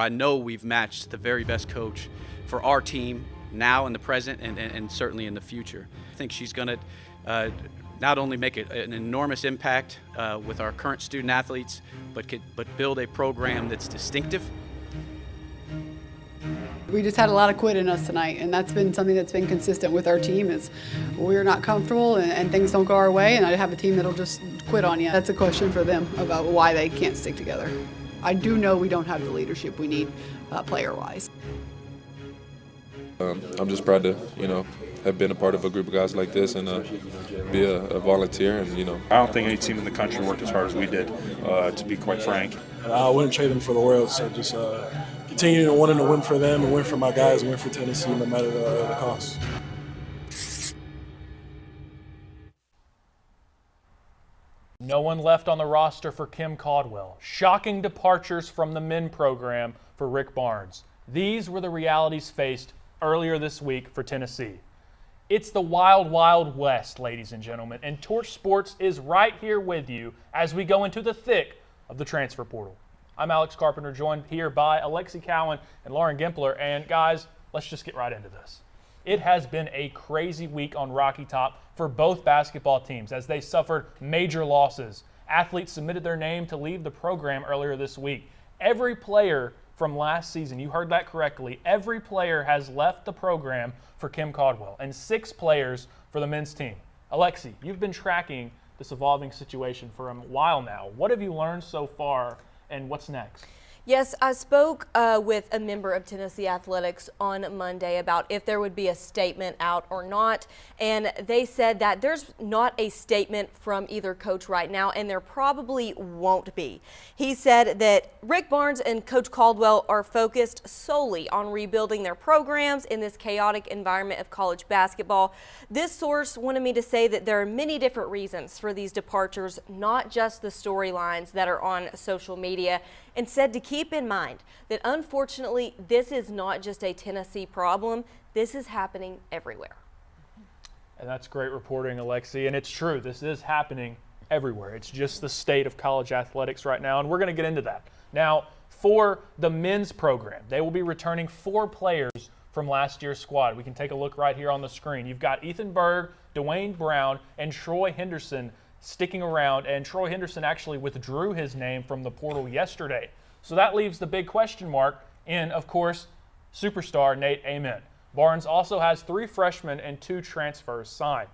I know we've matched the very best coach for our team now in the present and certainly in the future. I think she's going to not only make an enormous impact with our current student athletes, but build a program that's distinctive. We just had a lot of quit in us tonight, and that's been something that's been consistent with our team is we're not comfortable and things don't go our way, and I have a team that'll just quit on you. That's a question for them about why they can't stick together. I do know we don't have the leadership we need player-wise. I'm just proud to, have been a part of a group of guys like this and be a volunteer. And I don't think any team in the country worked as hard as we did, to be quite frank. I wouldn't trade them for the world, so just continue to wanting to win for them and win for my guys and win for Tennessee no matter the cost. No one left on the roster for Kim Caldwell. Shocking departures from the men program for Rick Barnes. These were the realities faced earlier this week for Tennessee. It's the wild, wild west, ladies and gentlemen, and Torch Sports is right here with you as we go into the thick of the transfer portal. I'm Alex Carpenter, joined here by Alexi Cowan and Lauren Gimpler, and guys, let's just get right into this. It has been a crazy week on Rocky Top for both basketball teams as they suffered major losses. Athletes submitted their name to leave the program earlier this week. Every player from last season, you heard that correctly, every player has left the program for Kim Caldwell, and 6 players for the men's team. Alexi, you've been tracking this evolving situation for a while now. What have you learned so far, and what's next? Yes, I spoke with a member of Tennessee Athletics on Monday about if there would be a statement out or not, and they said that there's not a statement from either coach right now, and there probably won't be. He said that Rick Barnes and Coach Caldwell are focused solely on rebuilding their programs in this chaotic environment of college basketball. This source wanted me to say that there are many different reasons for these departures, not just the storylines that are on social media, and said to keep in mind that unfortunately this is not just a Tennessee problem, this is happening everywhere. And that's great reporting, Alexi, and it's true, this is happening everywhere. It's just the state of college athletics right now, and we're going to get into that. Now, for the men's program, they will be returning 4 players from last year's squad. We can take a look right here on the screen. You've got Ethan Berg, Dwayne Brown, and Troy Henderson sticking around, and Troy Henderson actually withdrew his name from the portal yesterday. So that leaves the big question mark in, of course, superstar Nate Amen. Barnes also has 3 freshmen and 2 transfers signed.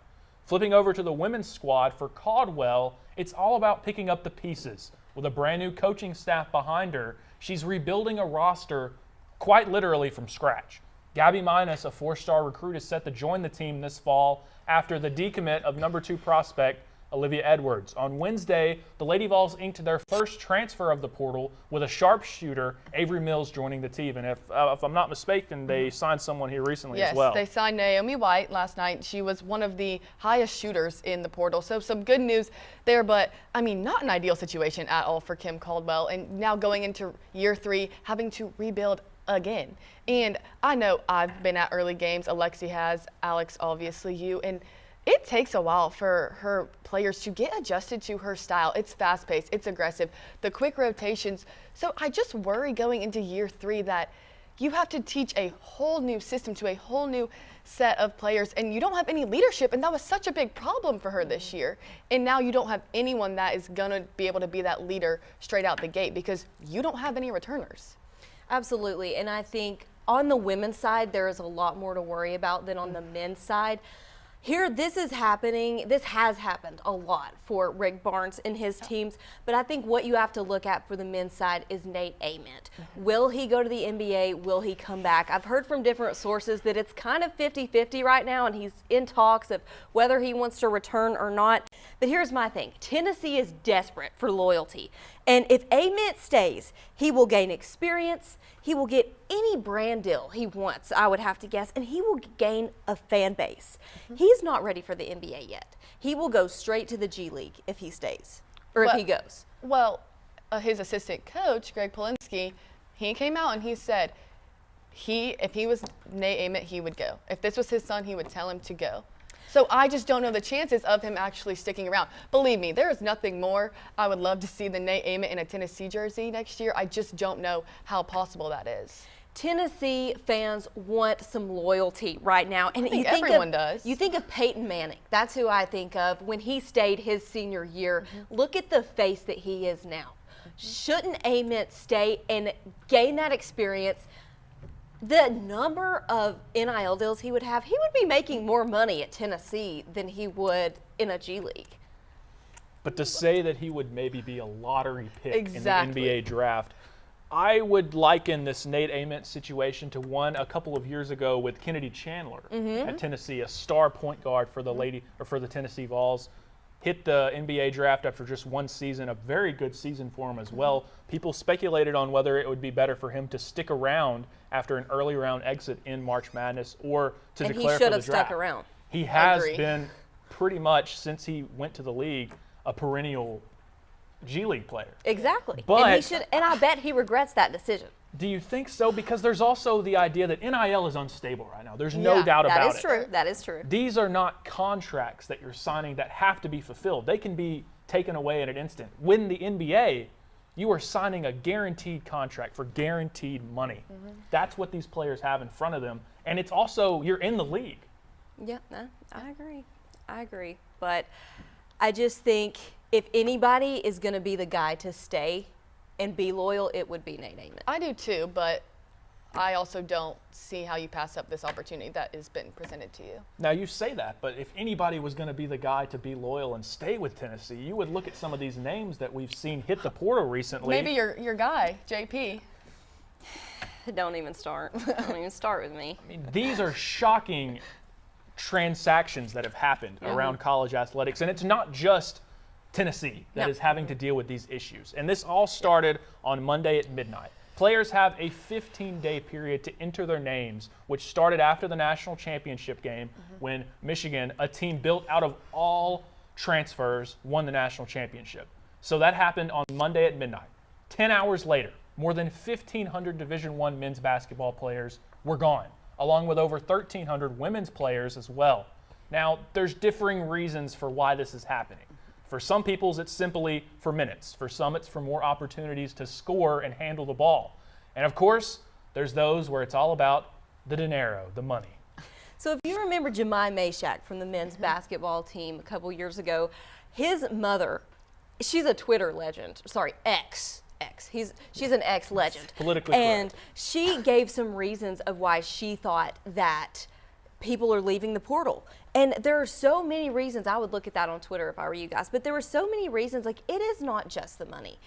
Flipping over to the women's squad for Caldwell, it's all about picking up the pieces. With a brand new coaching staff behind her, she's rebuilding a roster quite literally from scratch. Gabby Minus, a 4-star recruit, is set to join the team this fall after the decommit of number 2 prospect Olivia Edwards. On Wednesday, the Lady Vols inked their first transfer of the portal with a sharpshooter, Avery Mills, joining the team. And if I'm not mistaken, they signed someone here recently as well. Yes, they signed Naomi White last night. She was one of the highest shooters in the portal. So some good news there, but I mean, not an ideal situation at all for Kim Caldwell. And now going into year 3, having to rebuild again. And I know I've been at early games. Alexi has, Alex, obviously you. And it takes a while for her players to get adjusted to her style. It's fast-paced, it's aggressive, the quick rotations. So I just worry going into year 3 that you have to teach a whole new system to a whole new set of players, and you don't have any leadership, and that was such a big problem for her this year. And now you don't have anyone that is going to be able to be that leader straight out the gate because you don't have any returners. Absolutely, and I think on the women's side, there is a lot more to worry about than on the men's side. Here, this has happened a lot for Rick Barnes and his teams, but I think what you have to look at for the men's side is Nate Ament. Will he go to the NBA? Will he come back? I've heard from different sources that it's kind of 50-50 right now, and he's in talks of whether he wants to return or not. But here's my thing. Tennessee is desperate for loyalty, and if Ament stays, he will gain experience, he will get any brand deal he wants, I would have to guess, and he will gain a fan base. He's not ready for the NBA yet. He will go straight to the G League if he stays, or if he goes. Well, his assistant coach, Greg Polinsky, he came out and he said if he was Nate Ament, he would go. If this was his son, he would tell him to go. So I just don't know the chances of him actually sticking around. Believe me, there is nothing more I would love to see than Nate Ament in a Tennessee jersey next year. I just don't know how possible that is. Tennessee fans want some loyalty right now. And I think everyone does. You think of Peyton Manning. That's who I think of when he stayed his senior year. Look at the face that he is now. Shouldn't Ament stay and gain that experience? The number of NIL deals he would have, he would be making more money at Tennessee than he would in a G League. But to say that he would maybe be a lottery pick Exactly. in the NBA draft, I would liken this Nate Ament situation to one a couple of years ago with Kennedy Chandler at Tennessee, a star point guard for the Tennessee Vols. Hit the NBA draft after just one season, a very good season for him as well. People speculated on whether it would be better for him to stick around after an early round exit in March Madness or to declare for the draft. And he should have stuck around. He has been pretty much, since he went to the league, a perennial G League player. Exactly. But and I bet he regrets that decision. do you think so? Because there's also the idea that NIL is unstable right now. There's no doubt about it. That is true. That is true. These are not contracts that you're signing that have to be fulfilled. They can be taken away in an instant. When the NBA, you are signing a guaranteed contract for guaranteed money. That's what these players have in front of them. And it's also, you're in the league. Yeah, no, I agree. But I just think if anybody is going to be the guy to stay and be loyal, it would be Nate Ament. I do too, but I also don't see how you pass up this opportunity that has been presented to you. Now, you say that, but if anybody was going to be the guy to be loyal and stay with Tennessee, you would look at some of these names that we've seen hit the portal recently. Maybe your guy, JP. Don't even start. Don't even start with me. I mean, these are shocking transactions that have happened around college athletics, and it's not just Tennessee that is having to deal with these issues. And this all started on Monday at midnight. Players have a 15-day period to enter their names, which started after the national championship game when Michigan, a team built out of all transfers, won the national championship. So that happened on Monday at midnight. 10 hours later, more than 1,500 Division I men's basketball players were gone, along with over 1,300 women's players as well. Now, there's differing reasons for why this is happening. For some people, it's simply for minutes. For some, it's for more opportunities to score and handle the ball. And of course, there's those where it's all about the dinero, the money. So if you remember Jemai Mashak from the men's basketball team a couple years ago, his mother, she's a Twitter legend. Sorry, X. She's an X legend. Politically and correct. She gave some reasons of why she thought that people are leaving the portal. And there are so many reasons. I would look at that on Twitter if I were you guys. But there were so many reasons. Like, it is not just the money.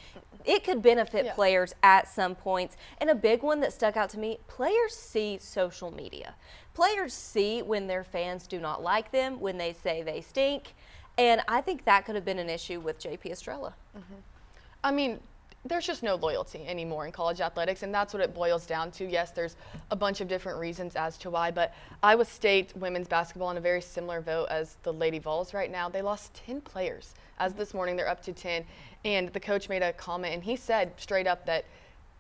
It could benefit players at some points. And a big one that stuck out to me, players see social media. Players see when their fans do not like them, when they say they stink. And I think that could have been an issue with JP Estrella. I mean, there's just no loyalty anymore in college athletics, and that's what it boils down to. Yes, there's a bunch of different reasons as to why, but Iowa State women's basketball in a very similar vote as the Lady Vols right now. They lost 10 players. As this morning, they're up to 10, and the coach made a comment, and he said straight up that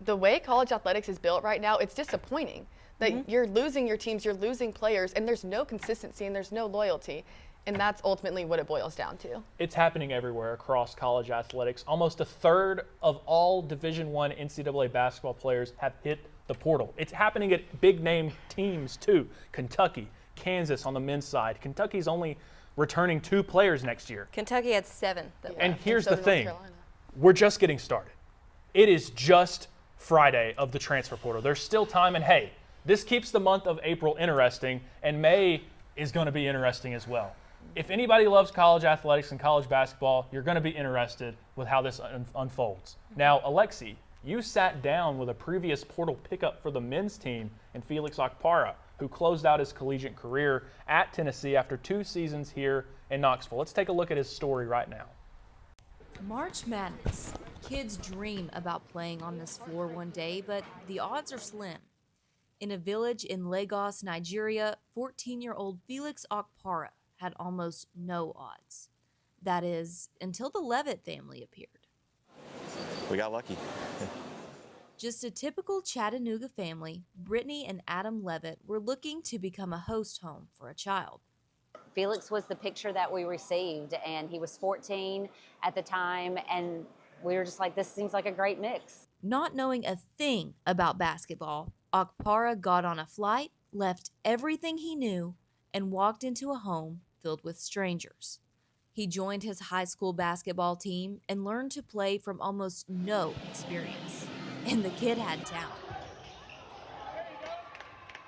the way college athletics is built right now, it's disappointing that you're losing your teams, you're losing players, and there's no consistency and there's no loyalty. And that's ultimately what it boils down to. It's happening everywhere across college athletics. Almost a third of all Division I NCAA basketball players have hit the portal. It's happening at big-name teams, too. Kentucky, Kansas on the men's side. Kentucky's only returning 2 players next year. Kentucky had 7. And here's the thing. We're just getting started. It is just Friday of the transfer portal. There's still time, and hey, this keeps the month of April interesting, and May is going to be interesting as well. If anybody loves college athletics and college basketball, you're going to be interested with how this unfolds. Now, Alexi, you sat down with a previous portal pickup for the men's team in Felix Okpara, who closed out his collegiate career at Tennessee after 2 seasons here in Knoxville. Let's take a look at his story right now. March Madness. Kids dream about playing on this floor one day, but the odds are slim. In a village in Lagos, Nigeria, 14-year-old Felix Okpara had almost no odds. That is, until the Levitt family appeared. We got lucky. Just a typical Chattanooga family, Brittany and Adam Levitt were looking to become a host home for a child. Felix was the picture that we received, and he was 14 at the time, and we were just like, this seems like a great mix. Not knowing a thing about basketball, Okpara got on a flight, left everything he knew, and walked into a home filled with strangers. He joined his high school basketball team and learned to play from almost no experience. And the kid had talent.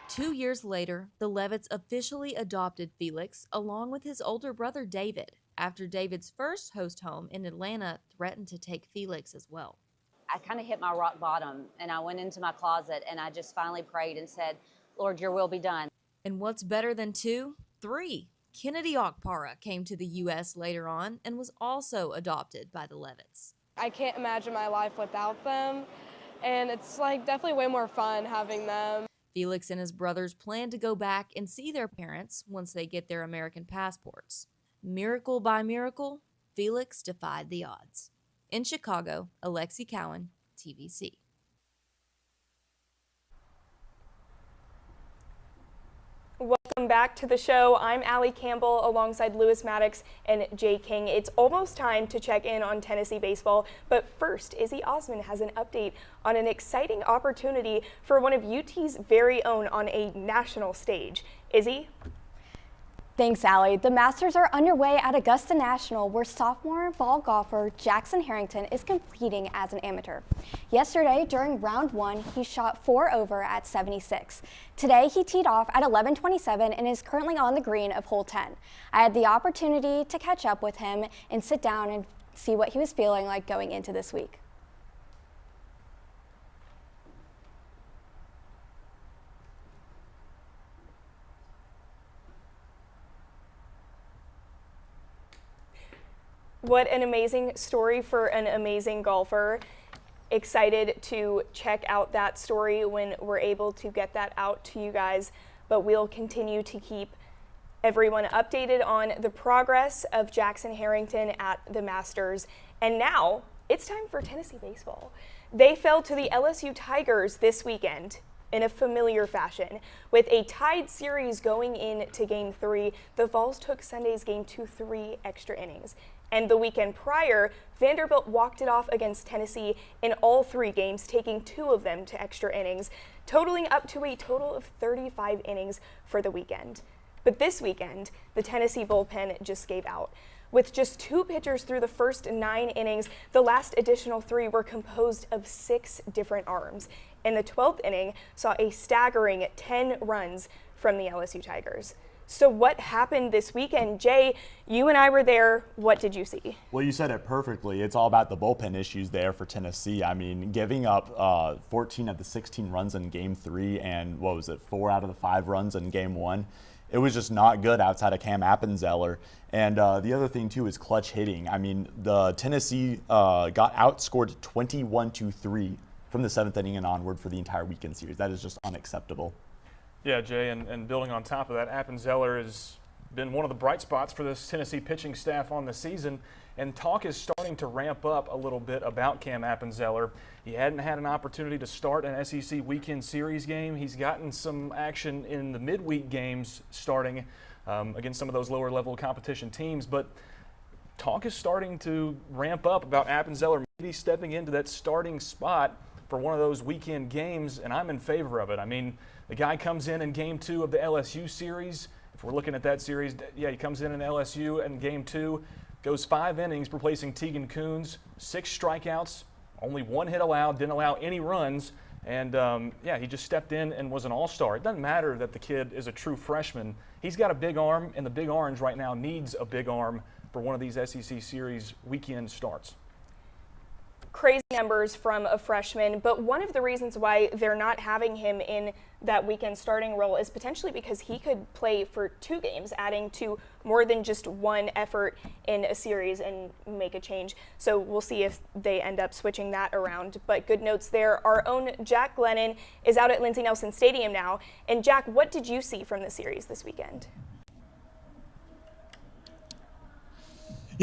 2 years later, the Levitts officially adopted Felix along with his older brother David, after David's first host home in Atlanta threatened to take Felix as well. I kind of hit my rock bottom, and I went into my closet and I just finally prayed and said, Lord, your will be done. And what's better than 2? 3. Kennedy Okpara came to the U.S. later on and was also adopted by the Levitts. I can't imagine my life without them, and it's like definitely way more fun having them. Felix and his brothers plan to go back and see their parents once they get their American passports. Miracle by miracle, Felix defied the odds. In Chicago, Alexi Cowan, TVC. Welcome back to the show. I'm Allie Campbell alongside Lewis Maddox and Jay King. It's almost time to check in on Tennessee baseball, but first, Izzy Osman has an update on an exciting opportunity for one of UT's very own on a national stage. Izzy? Thanks, Allie. The Masters are underway at Augusta National, where sophomore ball golfer Jackson Harrington is competing as an amateur. Yesterday, during round 1, he shot 4 over at 76. Today, he teed off at 11:27 and is currently on the green of hole 10. I had the opportunity to catch up with him and sit down and see what he was feeling like going into this week. What an amazing story for an amazing golfer. Excited to check out that story when we're able to get that out to you guys, but we'll continue to keep everyone updated on the progress of Jackson Harrington at the Masters. And now it's time for Tennessee baseball. They fell to the LSU Tigers this weekend in a familiar fashion. With a tied series going into Game 3, the Vols took Sunday's game to 3 extra innings. And the weekend prior, Vanderbilt walked it off against Tennessee in all 3 games, taking 2 of them to extra innings, totaling up to a total of 35 innings for the weekend. But this weekend, the Tennessee bullpen just gave out. With just 2 pitchers through the first 9 innings, the last additional 3 were composed of 6 different arms. And the 12th inning saw a staggering 10 runs from the LSU Tigers. So what happened this weekend? Jay, you and I were there. What did you see? Well, you said it perfectly. It's all about the bullpen issues there for Tennessee. I mean, giving up 14 of the 16 runs in Game 3 and, 4 out of the 5 runs in Game 1. It was just not good outside of Cam Appenzeller. And the other thing, too, is clutch hitting. I mean, the Tennessee got outscored 21-3 from the 7th inning and onward for the entire weekend series. That is just unacceptable. Yeah, Jay, and building on top of that, Appenzeller has been one of the bright spots for this Tennessee pitching staff on the season, and talk is starting to ramp up a little bit about Cam Appenzeller. He hadn't had an opportunity to start an SEC weekend series game. He's gotten some action in the midweek games starting against some of those lower-level competition teams, but talk is starting to ramp up about Appenzeller maybe stepping into that starting spot for one of those weekend games, and I'm in favor of it. I mean, the guy comes in Game 2 of the LSU series. If we're looking at that series, yeah, he comes in LSU in Game 2, goes 5 innings, replacing Tegan Coons, 6 strikeouts, only 1 hit allowed, didn't allow any runs, and yeah, he just stepped in and was an all-star. It doesn't matter that the kid is a true freshman. He's got a big arm, and the Big Orange right now needs a big arm for one of these SEC series weekend starts. Crazy numbers from a freshman, but one of the reasons why they're not having him in that weekend starting role is potentially because he could play for 2 games, adding to more than just 1 effort in a series and make a change. So we'll see if they end up switching that around. But good notes there. Our own Jack Glennon is out at Lindsey Nelson Stadium now. And Jack, what did you see from the series this weekend?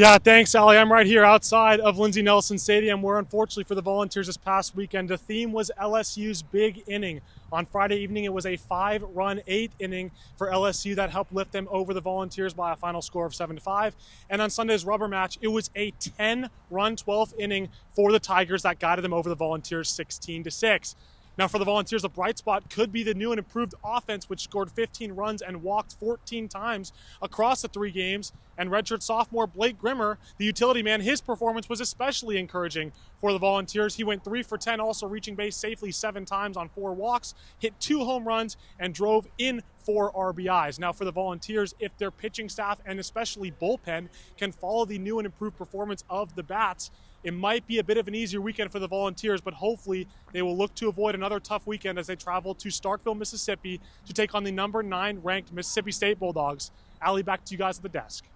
Yeah, thanks, Ali. I'm right here outside of Lindsey Nelson Stadium, where unfortunately for the Volunteers this past weekend, the theme was LSU's big inning. On Friday evening, it was a 5-run 8th inning for LSU that helped lift them over the Volunteers by a final score of 7-5. And on Sunday's rubber match, it was a 10-run 12th inning for the Tigers that guided them over the Volunteers 16-6. Now, for the Volunteers, a bright spot could be the new and improved offense, which scored 15 runs and walked 14 times across the 3 games. And redshirt sophomore Blake Grimmer, the utility man, his performance was especially encouraging for the Volunteers. He went 3 for 10, also reaching base safely 7 times on 4 walks, hit 2 home runs, and drove in 4 RBIs. Now, for the Volunteers, if their pitching staff and especially bullpen can follow the new and improved performance of the bats, it might be a bit of an easier weekend for the Volunteers, but hopefully they will look to avoid another tough weekend as they travel to Starkville, Mississippi to take on the number 9 ranked Mississippi State Bulldogs. Allie, back to you guys at the desk.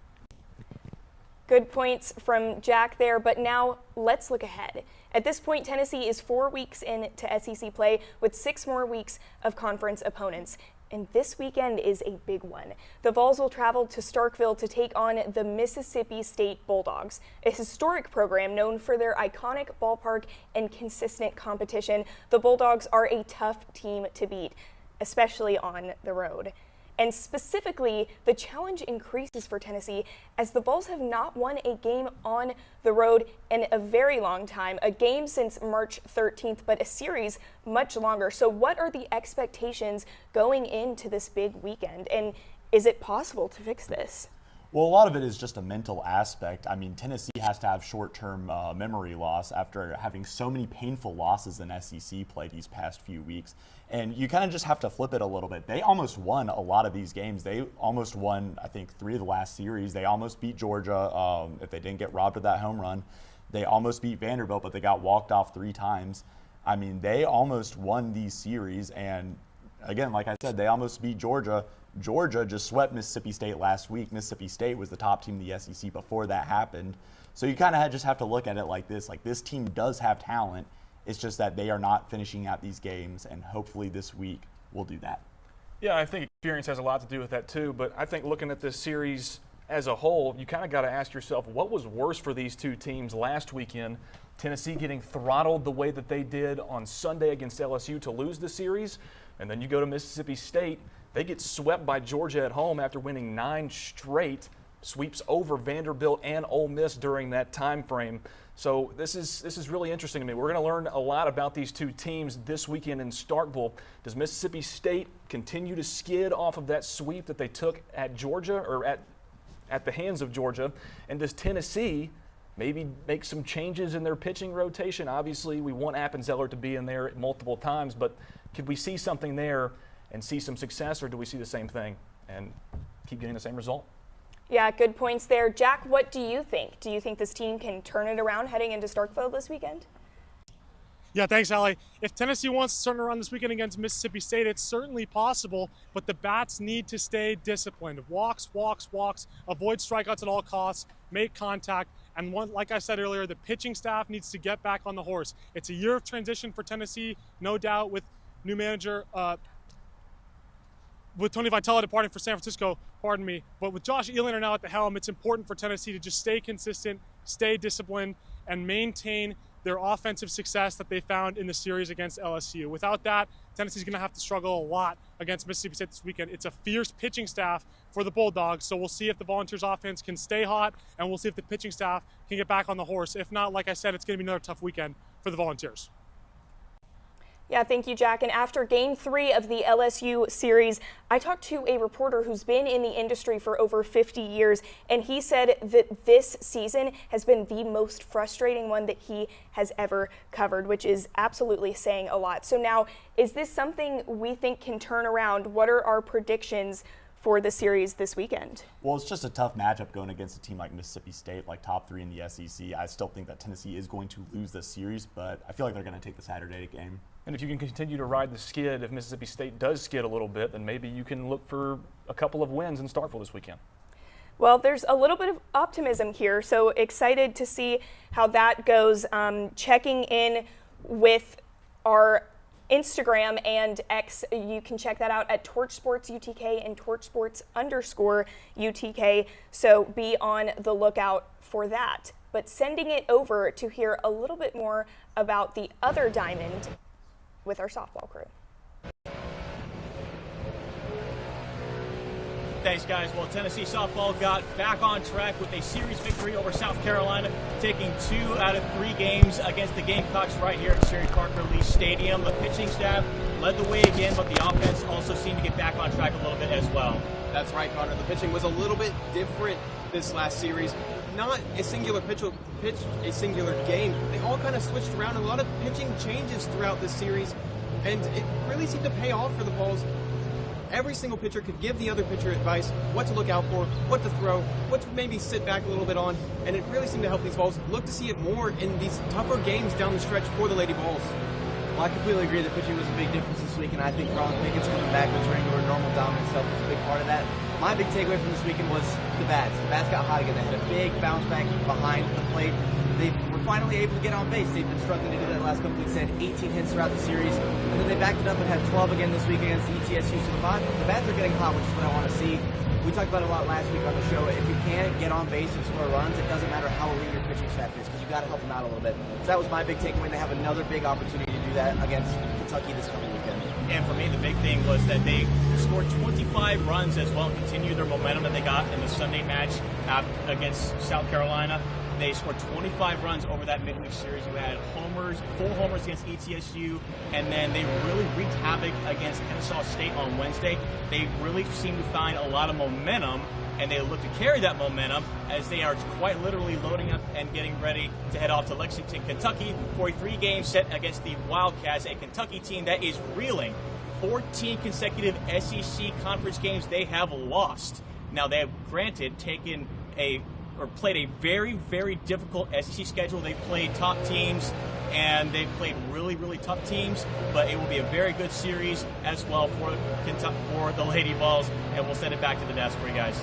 Good points from Jack there, but now let's look ahead. At this point, Tennessee is 4 weeks into SEC play with 6 more weeks of conference opponents. And this weekend is a big one. The Vols will travel to Starkville to take on the Mississippi State Bulldogs, a historic program known for their iconic ballpark and consistent competition. The Bulldogs are a tough team to beat, especially on the road. And specifically, the challenge increases for Tennessee as the Vols have not won a game on the road in a very long time, a game since March 13th, but a series much longer. So what are the expectations going into this big weekend? And is it possible to fix this? Well, a lot of it is just a mental aspect. I mean, Tennessee has to have short-term memory loss after having so many painful losses in SEC play these past few weeks. And you kind of just have to flip it a little bit. They almost won a lot of these games. They almost won, I think, 3 of the last series. They almost beat Georgia if they didn't get robbed of that home run. They almost beat Vanderbilt, but they got walked off 3 times. I mean, they almost won these series. And again, like I said, they almost beat Georgia. Georgia just swept Mississippi State last week. Mississippi State was the top team in the SEC before that happened. So you kind of just have to look at it like this. Like, this team does have talent. It's just that they are not finishing out these games, and hopefully this week will do that. Yeah, I think experience has a lot to do with that too, but I think looking at this series as a whole, you kind of got to ask yourself, what was worse for these 2 teams last weekend? Tennessee getting throttled the way that they did on Sunday against LSU to lose the series, and then you go to Mississippi State. They get swept by Georgia at home after winning 9 straight, sweeps over Vanderbilt and Ole Miss during that time frame. So this is really interesting to me. We're going to learn a lot about these 2 teams this weekend in Starkville. Does Mississippi State continue to skid off of that sweep that they took at Georgia, or at the hands of Georgia? And does Tennessee maybe make some changes in their pitching rotation? Obviously, we want Appenzeller to be in there multiple times, but could we see something there and see some success, or do we see the same thing and keep getting the same result? Yeah, good points there. Jack, what do you think? Do you think this team can turn it around heading into Starkville this weekend? Yeah, thanks, Allie. If Tennessee wants to turn around this weekend against Mississippi State, it's certainly possible, but the bats need to stay disciplined. Walks, walks, walks, avoid strikeouts at all costs, make contact, and like I said earlier, the pitching staff needs to get back on the horse. It's a year of transition for Tennessee, no doubt, with new manager with Tony Vitello departing for San Francisco, but with Josh Ealander now at the helm, it's important for Tennessee to just stay consistent, stay disciplined, and maintain their offensive success that they found in the series against LSU. Without that, Tennessee's going to have to struggle a lot against Mississippi State this weekend. It's a fierce pitching staff for the Bulldogs, so we'll see if the Volunteers offense can stay hot, and we'll see if the pitching staff can get back on the horse. If not, like I said, it's going to be another tough weekend for the Volunteers. Yeah, thank you, Jack. And after Game 3 of the LSU series, I talked to a reporter who's been in the industry for over 50 years, and he said that this season has been the most frustrating one that he has ever covered, which is absolutely saying a lot. So now, is this something we think can turn around? What are our predictions for the series this weekend? Well, it's just a tough matchup going against a team like Mississippi State, like top 3 in the SEC. I still think that Tennessee is going to lose this series, but I feel like they're going to take the Saturday game. And if you can continue to ride the skid, if Mississippi State does skid a little bit, then maybe you can look for a couple of wins in Starkville this weekend. Well, there's a little bit of optimism here, so excited to see how that goes. Checking in with our Instagram and X. You can check that out at TorchSportsUTK and TorchSports_UTK. So be on the lookout for that. But sending it over to hear a little bit more about the other diamond with our softball crew. Thanks, guys. Well, Tennessee softball got back on track with a series victory over South Carolina, taking 2 out of 3 games against the Gamecocks right here at Sherry Parker-Lee Stadium. The pitching staff led the way again, but the offense also seemed to get back on track a little bit as well. That's right, Connor. The pitching was a little bit different this last series. Not a singular pitch, a singular game. They all kind of switched around. A lot of pitching changes throughout this series, and it really seemed to pay off for the Vols. Every single pitcher could give the other pitcher advice, what to look out for, what to throw, what to maybe sit back a little bit on, and it really seemed to help these Vols look to see it more in these tougher games down the stretch for the Lady Vols. Well, I completely agree that pitching was a big difference this week, and I think Ron Pickett's coming back, returning to her normal dominant self was a big part of that. My big takeaway from this weekend was the bats. The bats got hot again. They had a big bounce back behind the plate. They were finally able to get on base. They've been struggling to do that the last couple weeks. They had 18 hits throughout the series, and then they backed it up and had 12 again this week against ETSU. So the bats are getting hot, which is what I want to see. We talked about it a lot last week on the show. If you can't get on base and score runs, it doesn't matter how elite your pitching staff is, because you got to help them out a little bit. So that was my big takeaway. They have another big opportunity to do that against Kentucky this coming weekend. And for me, the big thing was that they scored 25 runs as well and continued their momentum that they got in the Sunday match against South Carolina. They scored 25 runs over that midweek series. You had homers, 4 homers against ETSU, and then they really wreaked havoc against Kennesaw State on Wednesday. They really seem to find a lot of momentum, and they look to carry that momentum as they are quite literally loading up and getting ready to head off to Lexington, Kentucky for a 3-game set against the Wildcats, a Kentucky team that is reeling. 14 consecutive SEC conference games they have lost. Now, they have, granted, played a very, very difficult SEC schedule. They've played top teams, and they've played really, really tough teams, but it will be a very good series as well for the Lady Vols, and we'll send it back to the desk for you guys.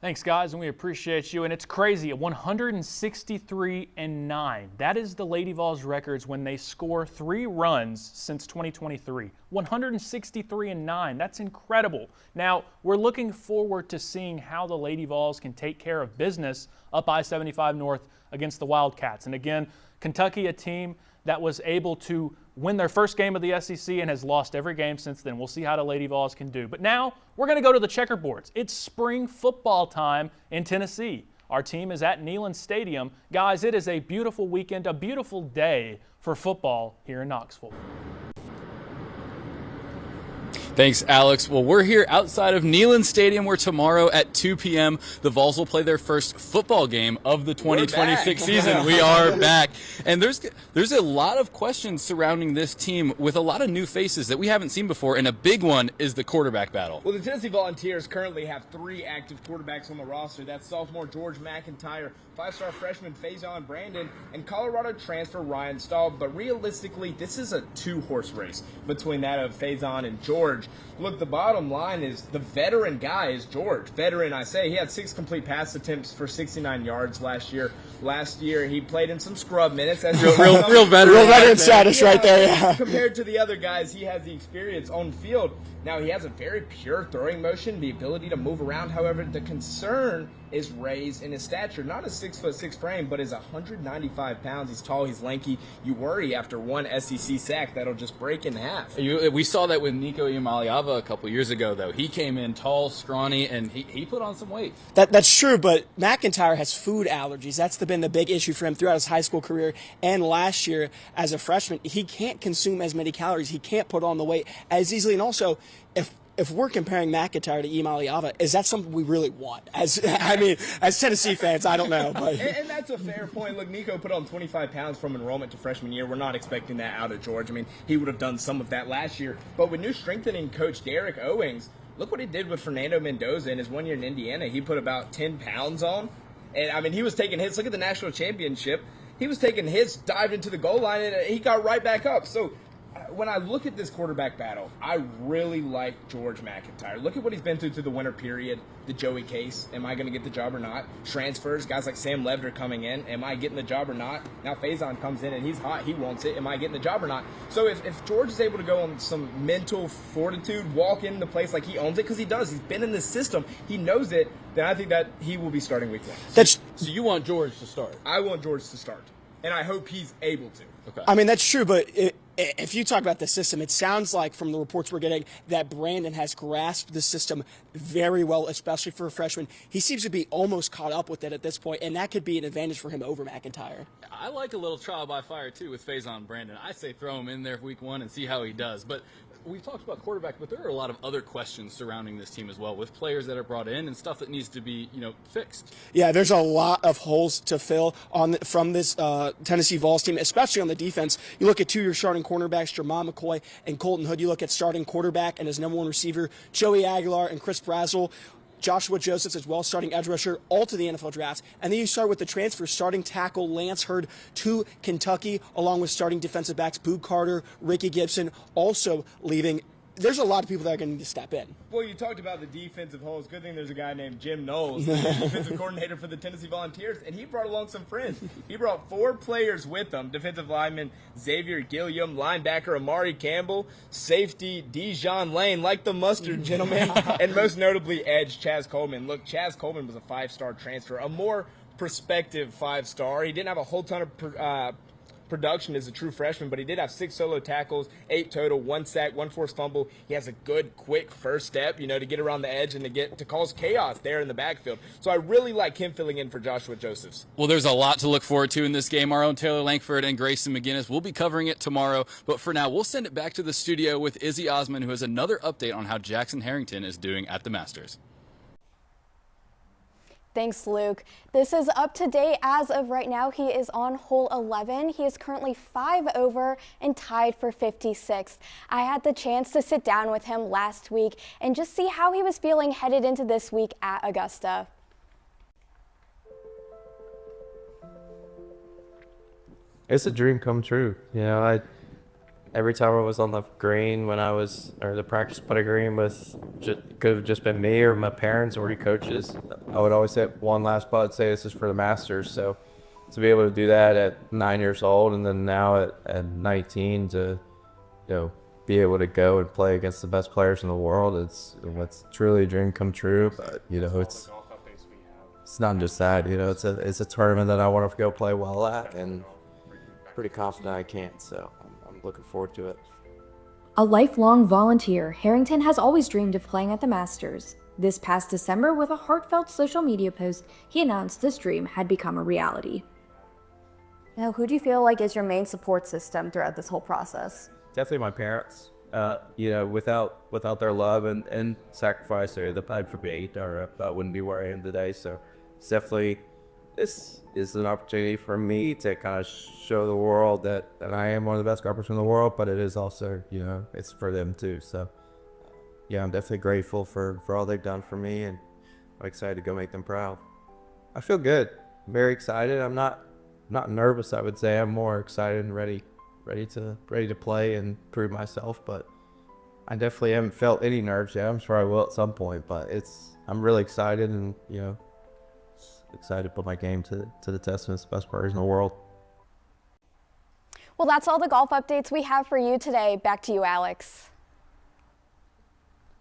Thanks, guys, and we appreciate you. And it's crazy, 163-9. That is the Lady Vols records when they score 3 runs since 2023. 163-9. That's incredible. Now, we're looking forward to seeing how the Lady Vols can take care of business up I-75 North against the Wildcats. And again, Kentucky, a team that was able to win their first game of the SEC and has lost every game since then. We'll see how the Lady Vols can do. But now we're going to go to the checkerboards. It's spring football time in Tennessee. Our team is at Neyland Stadium. Guys, it is a beautiful weekend, a beautiful day for football here in Knoxville. Thanks, Alex. Well, we're here outside of Neyland Stadium, where tomorrow at 2 p.m. the Vols will play their first football game of the 2026 season. We are back. And there's a lot of questions surrounding this team with a lot of new faces that we haven't seen before, and a big one is the quarterback battle. Well, the Tennessee Volunteers currently have 3 active quarterbacks on the roster. That's sophomore George McIntyre, 5-star freshman Faison Brandon, and Colorado transfer Ryan Stahl. But realistically, this is a 2-horse race between that of Faison and George. Look, the bottom line is the veteran guy is George. Veteran, I say. He had 6 complete pass attempts for 69 yards last year. Last year, he played in some scrub minutes. As real veteran status right there, yeah. Compared to the other guys, he has the experience on field. Now, he has a very pure throwing motion, the ability to move around. However, the concern is raised in his stature. Not a 6'6" frame, but is 195 pounds. He's tall, he's lanky. You worry after one SEC sack that'll just break in half. We saw that with Nico Imaliava a couple years ago, though. He came in tall, scrawny, and he put on some weight. That's true, but McIntyre has food allergies. That's been the big issue for him throughout his high school career and last year as a freshman. He can't consume as many calories. He can't put on the weight as easily. And also, if we're comparing McIntyre to Imaliava, is that something we really want? As Tennessee fans, I don't know. But. And that's a fair point. Look, Nico put on 25 pounds from enrollment to freshman year. We're not expecting that out of George. I mean, he would have done some of that last year. But with new strengthening coach Derek Owings, look what he did with Fernando Mendoza in his 1 year in Indiana. He put about 10 pounds on. And, I mean, he was taking hits. Look at the national championship. He was taking hits, dived into the goal line, and he got right back up. So when I look at this quarterback battle, I really like George McIntyre. Look at what he's been through the winter period. The Joey case, am I going to get the job or not? Transfers, guys like Sam Levitter coming in, am I getting the job or not? Now Faison comes in and he's hot, he wants it, am I getting the job or not? So if George is able to go on some mental fortitude, walk in the place like he owns it, because he does, he's been in this system, he knows it, then I think that he will be starting week 1. So you want George to start? I want George to start, and I hope he's able to. Okay. I mean, that's true, but if you talk about the system, it sounds like from the reports we're getting that Brandon has grasped the system very well, especially for a freshman. He seems to be almost caught up with it at this point, and that could be an advantage for him over McIntyre. I like a little trial by fire, too, with Faison Brandon. I say throw him in there week 1 and see how he does. But we've talked about quarterback, but there are a lot of other questions surrounding this team as well, with players that are brought in and stuff that needs to be, fixed. Yeah, there's a lot of holes to fill from this Tennessee Vols team, especially on the defense. You look at 2-year starting cornerbacks, Jermon McCoy and Colton Hood. You look at starting quarterback and his number 1 receiver, Joey Aguilar and Chris Brazzell. Joshua Josephs as well, starting edge rusher, all to the NFL draft. And then you start with the transfer, starting tackle Lance Hurd to Kentucky, along with starting defensive backs Boog Carter, Ricky Gibson, also leaving. There's a lot of people that are going to need to step in. Well, you talked about the defensive holes. Good thing there's a guy named Jim Knowles, the defensive coordinator for the Tennessee Volunteers, and he brought along some friends. He brought 4 players with him: defensive lineman Xavier Gilliam, linebacker Amari Campbell, safety Dijon Lane, like the mustard, gentlemen, and most notably edge Chaz Coleman. Look, Chaz Coleman was a 5-star transfer, a more prospective 5-star. He didn't have a whole ton of production as a true freshman, but he did have 6 solo tackles, 8 total, 1 sack, 1 forced fumble. He has a good, quick first step, to get around the edge and to cause chaos there in the backfield. So I really like him filling in for Joshua Josephs. Well, there's a lot to look forward to in this game. Our own Taylor Langford and Grayson McGinnis will be covering it tomorrow. But for now, we'll send it back to the studio with Izzy Osman, who has another update on how Jackson Harrington is doing at the Masters. Thanks, Luke. This is up to date as of right now. He is on hole 11. He is currently 5 over and tied for 56th. I had the chance to sit down with him last week and just see how he was feeling headed into this week at Augusta. It's a dream come true. Every time I was on the green the practice putting green could have just been me or my parents or coaches. I would always hit one last putt, say this is for the Masters. So to be able to do that at 9 years old and then now at 19 to, be able to go and play against the best players in the world, it's truly a dream come true. But, it's not just that, it's a tournament that I want to go play well at, and pretty confident I can. So I'm looking forward to it. A lifelong volunteer, Harrington has always dreamed of playing at the Masters. This past December, with a heartfelt social media post, he announced this dream had become a reality. Now, who do you feel like is your main support system throughout this whole process? Definitely my parents. Without their love and sacrifice, the pipe for me, or I wouldn't be where I am today. So it's definitely, this is an opportunity for me to kind of show the world that I am one of the best golfers in the world, but it is also, it's for them too. So yeah, I'm definitely grateful for all they've done for me, and I'm excited to go make them proud. I feel good, very excited. I'm not nervous, I would say. I'm more excited and ready to play and prove myself, but I definitely haven't felt any nerves yet. I'm sure I will at some point, but I'm really excited and, excited to put my game to the test against the best players in the world. Well, that's all the golf updates we have for you today. Back to you, Alex.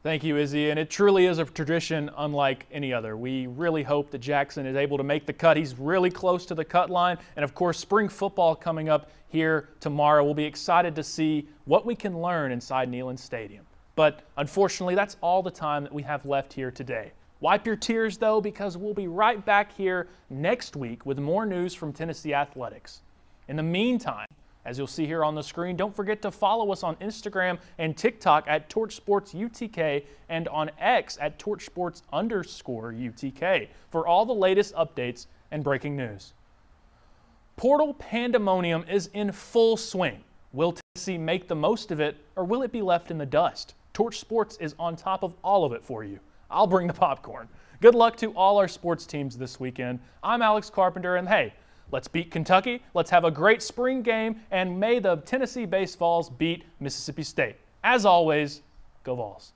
Thank you, Izzy, and it truly is a tradition unlike any other. We really hope that Jackson is able to make the cut. He's really close to the cut line, and of course, spring football coming up here tomorrow. We'll be excited to see what we can learn inside Neyland Stadium. But unfortunately, that's all the time that we have left here today. Wipe your tears, though, because we'll be right back here next week with more news from Tennessee athletics. In the meantime, as you'll see here on the screen, don't forget to follow us on Instagram and TikTok at TorchSportsUTK and on X at TorchSports_UTK for all the latest updates and breaking news. Portal pandemonium is in full swing. Will Tennessee make the most of it, or will it be left in the dust? Torch Sports is on top of all of it for you. I'll bring the popcorn. Good luck to all our sports teams this weekend. I'm Alex Carpenter, and hey, Let's beat Kentucky. Let's have a great spring game. And may the Tennessee-based Vols beat Mississippi State. As always, go Vols.